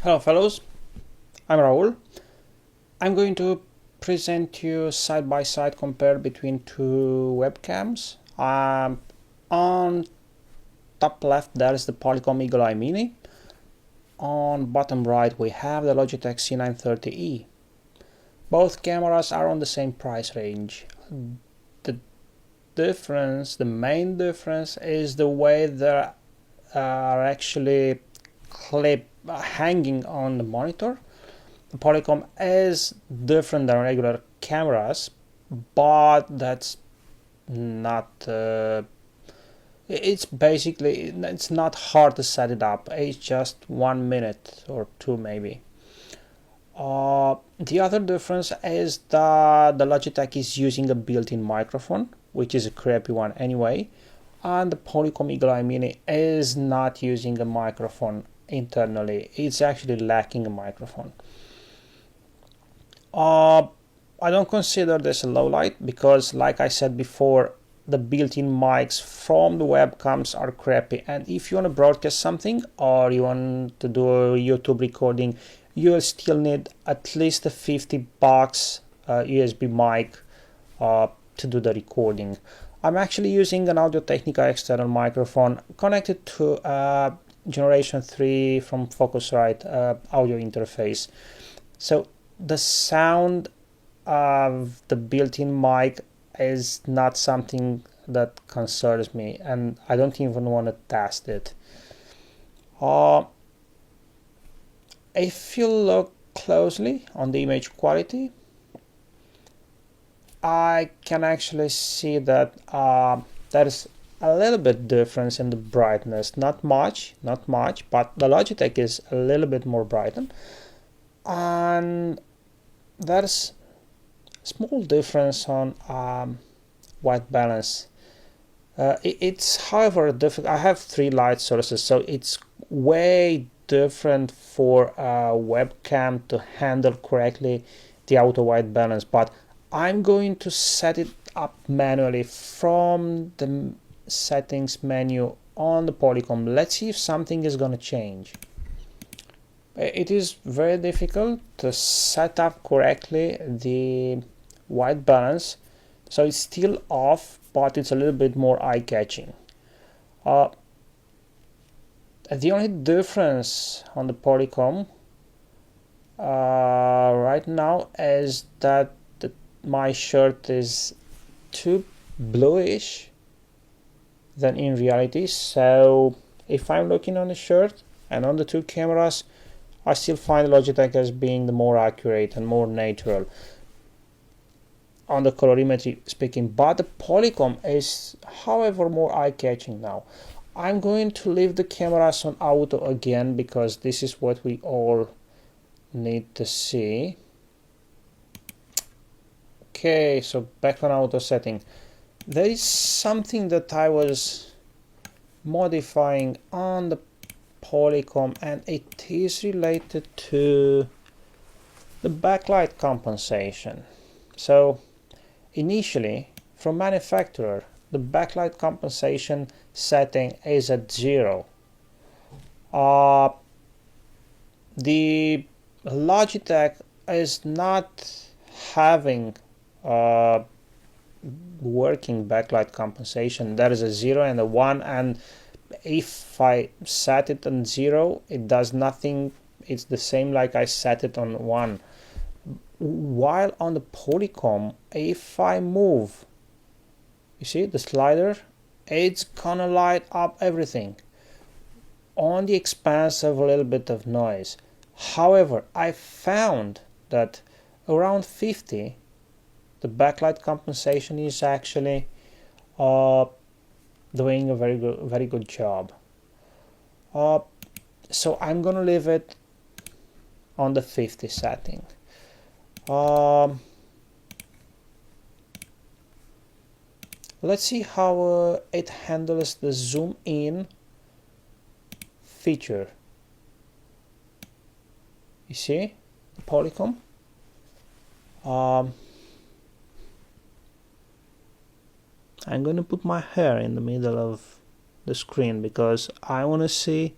Hello fellows, I'm Raul. I'm going to present you side-by-side compare between two webcams. On top left there is the Polycom EagleEye Mini. On bottom right we have the Logitech C930e. Both cameras are on the same price range. The main difference is the way they are actually hanging on the monitor. The Polycom is different than regular cameras, but that's not it's not hard to set it up. It's just 1 minute or two maybe. The other difference is that the Logitech is using a built-in microphone, which is a crappy one anyway, and the Polycom EagleEye Mini is not using a microphone internally. It's actually lacking a microphone. I don't consider this a low light because, like I said before, the built-in mics from the webcams are crappy, and if you want to broadcast something or you want to do a YouTube recording, you'll still need at least a $50 USB mic to do the recording. I'm actually using an Audio-Technica external microphone connected to a Generation 3 from Focusrite audio interface. So the sound of the built-in mic is not something that concerns me, and I don't even want to test it. If you look closely on the image quality, I can actually see that there's a little bit difference in the brightness. Not much, but the Logitech is a little bit more brightened, and there's small difference on white balance. It's however difficult. I have 3 light sources, so it's way different for a webcam to handle correctly the auto white balance, but I'm going to set it up manually from the settings menu on the Polycom. Let's see if something is going to change. It is very difficult to set up correctly the white balance, so it's still off, but it's a little bit more eye-catching. The only difference on the Polycom right now is that my shirt is too bluish than in reality. So if I'm looking on the shirt and on the two cameras, I still find Logitech as being the more accurate and more natural on the colorimetry speaking, but the Polycom is however more eye-catching now. I'm going to leave the cameras on auto again because this is what we all need to see. Okay, so back on auto setting. There is something that I was modifying on the Polycom, and it is related to the backlight compensation. So initially, from manufacturer, the backlight compensation setting is at 0. The Logitech is not having working backlight compensation. There is a 0 and a 1, and if I set it on 0, it does nothing. It's the same like I set it on 1. While on the Polycom, if I move, you see the slider, it's gonna light up everything on the expense of a little bit of noise. However, I found that around 50, the backlight compensation is actually doing a very good job. So I'm gonna leave it on the 50 setting. Let's see how it handles the zoom in feature. You see the Polycom? I'm going to put my hair in the middle of the screen because I want to see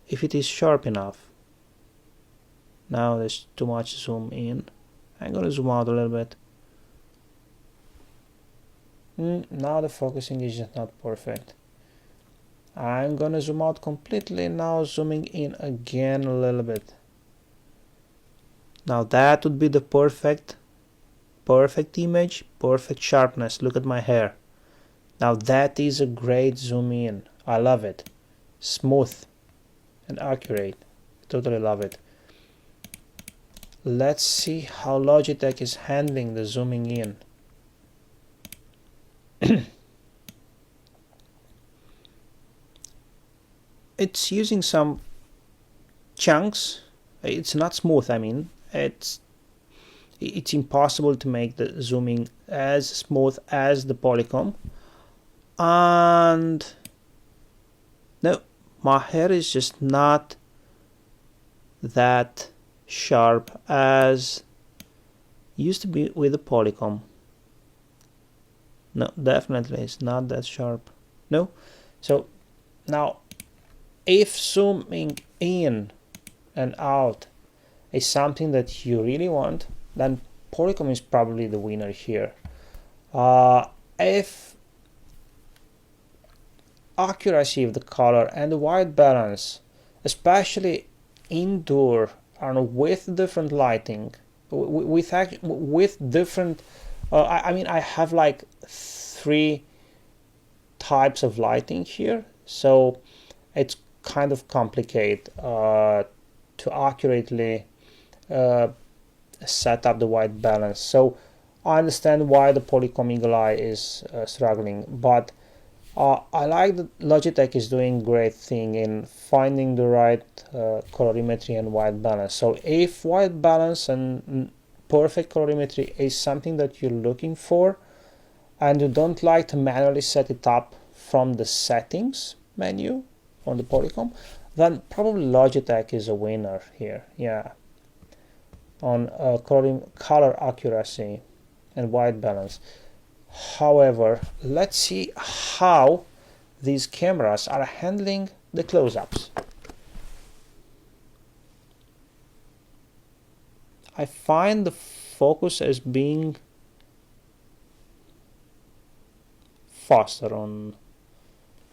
if it is sharp enough. Now there's too much zoom in. I'm gonna zoom out a little bit. Now the focusing is just not perfect. I'm gonna zoom out completely, now zooming in again a little bit. Now that would be the perfect image, perfect sharpness. Look at my hair. Now that is a great zoom in. I love it. Smooth and accurate. Totally love it. Let's see how Logitech is handling the zooming in. It's using some chunks. It's not smooth, I mean. It's impossible to make the zooming as smooth as the Polycom. And no, my hair is just not that sharp as used to be with the Polycom. No, definitely it's not that sharp. No. So now if zooming in and out is something that you really want, then Polycom is probably the winner here. If accuracy of the color and the white balance, especially indoor and with different lighting, with different I mean, I have like 3 types of lighting here, so it's kind of complicated to accurately set up the white balance. So I understand why the Polycom EagleEye is struggling, but I like that Logitech is doing great thing in finding the right colorimetry and white balance. So if white balance and perfect colorimetry is something that you're looking for, and you don't like to manually set it up from the settings menu on the Polycom, then probably Logitech is a winner here. Yeah, on color accuracy and white balance. However, let's see how these cameras are handling the close-ups. I find the focus as being faster on...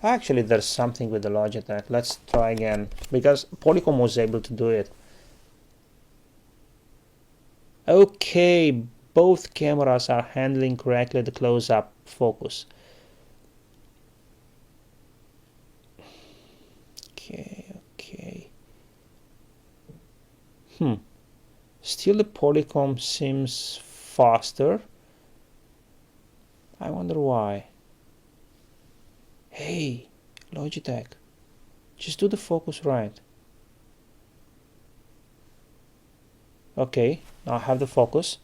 Actually, there's something with the Logitech. Let's try again, because Polycom was able to do it. Okay, both cameras are handling correctly the close-up focus. Okay. Still the Polycom seems faster. I wonder why. Hey, Logitech, just do the focus right. Okay, now I have the focus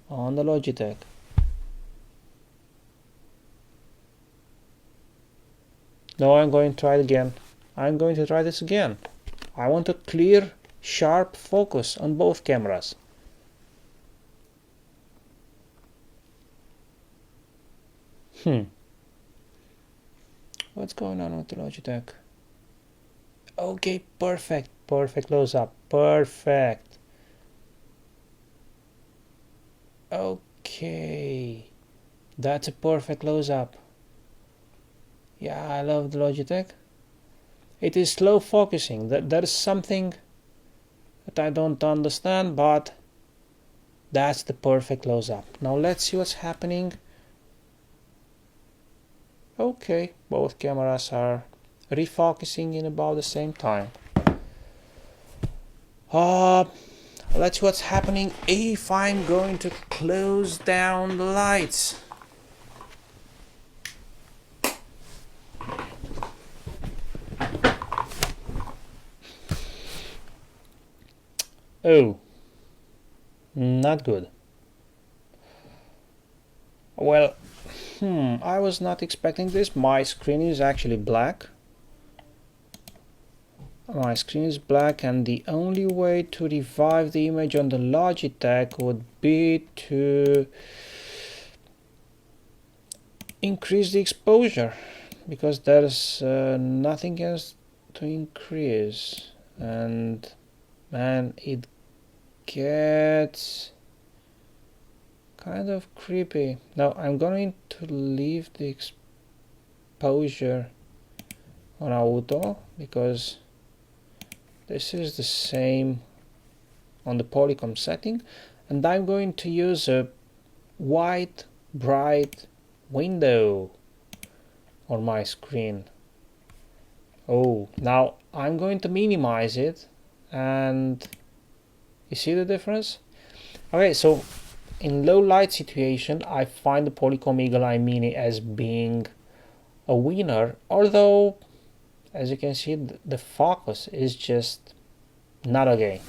on the Logitech. Now I'm going to try it again. I'm going to try this again. I want a clear, sharp focus on both cameras. What's going on with the Logitech? Okay, perfect close up, perfect. Okay, that's a perfect close up. Yeah, I love the Logitech. It is slow focusing. That is something that I don't understand, but that's the perfect close up. Now let's see what's happening. Okay, both cameras are refocusing in about the same time. Let's see what's happening if I'm going to close down the lights. Oh, not good. Well, I was not expecting this. My screen is actually black. My screen is black, and the only way to revive the image on the Logitech would be to increase the exposure, because there's nothing else to increase. And Man, it gets kind of creepy. Now I'm going to leave the exposure on auto because this is the same on the Polycom setting, and I'm going to use a white bright window on my screen. Oh, now I'm going to minimize it, and you see the difference? Okay, so in low light situation I find the Polycom EagleEye Mini as being a winner, although as you can see the focus is just not okay.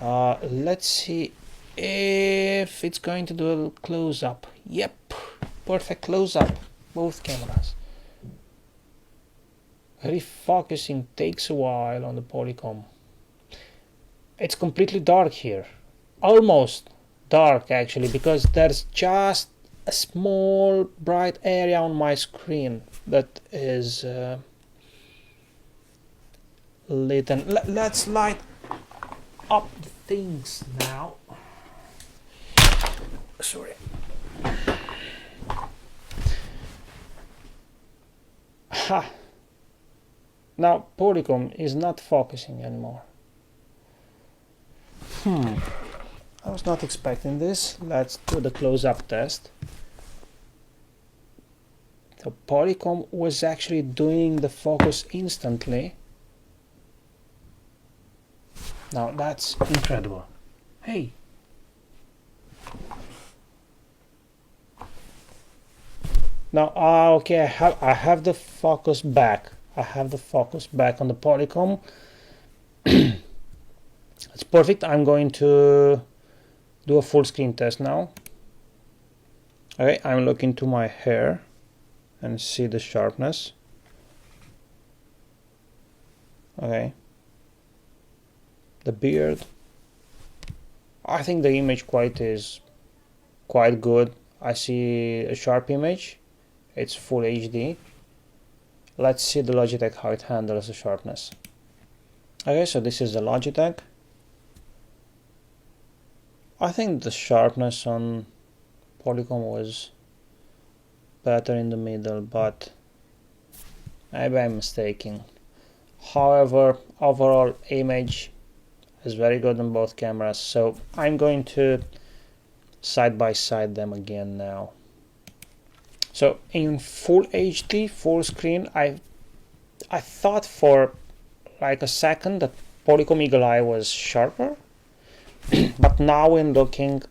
Let's see if it's going to do a close-up. Yep, perfect close-up, both cameras. Refocusing takes a while on the Polycom. It's completely dark here, almost dark actually, because there's just a small bright area on my screen that is lit. And let's light up the things now. Sorry. Ha! Now Polycom is not focusing anymore. I was not expecting this. Let's do the close-up test. So Polycom was actually doing the focus instantly. Now that's incredible. Hey! Now, okay, I have the focus back. I have the focus back on the Polycom. It's perfect. I'm going to do a full screen test now. Okay, I'm looking to my hair and see the sharpness. Okay. The beard. I think the image quality is quite good. I see a sharp image. It's full HD. Let's see the Logitech, how it handles the sharpness. Okay, so this is the Logitech. I think the sharpness on Polycom was better in the middle, but maybe I'm mistaken. However, overall image is very good on both cameras, so I'm going to side by side them again now. So in full HD, full screen, I thought for like a second that Polycom EagleEye was sharper, but now in looking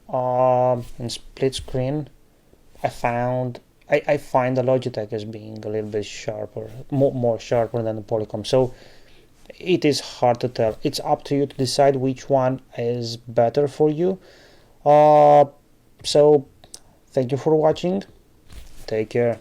in split screen, I find the Logitech as being a little bit sharper, more sharper than the Polycom. So it is hard to tell. It's up to you to decide which one is better for you. So thank you for watching. Take care.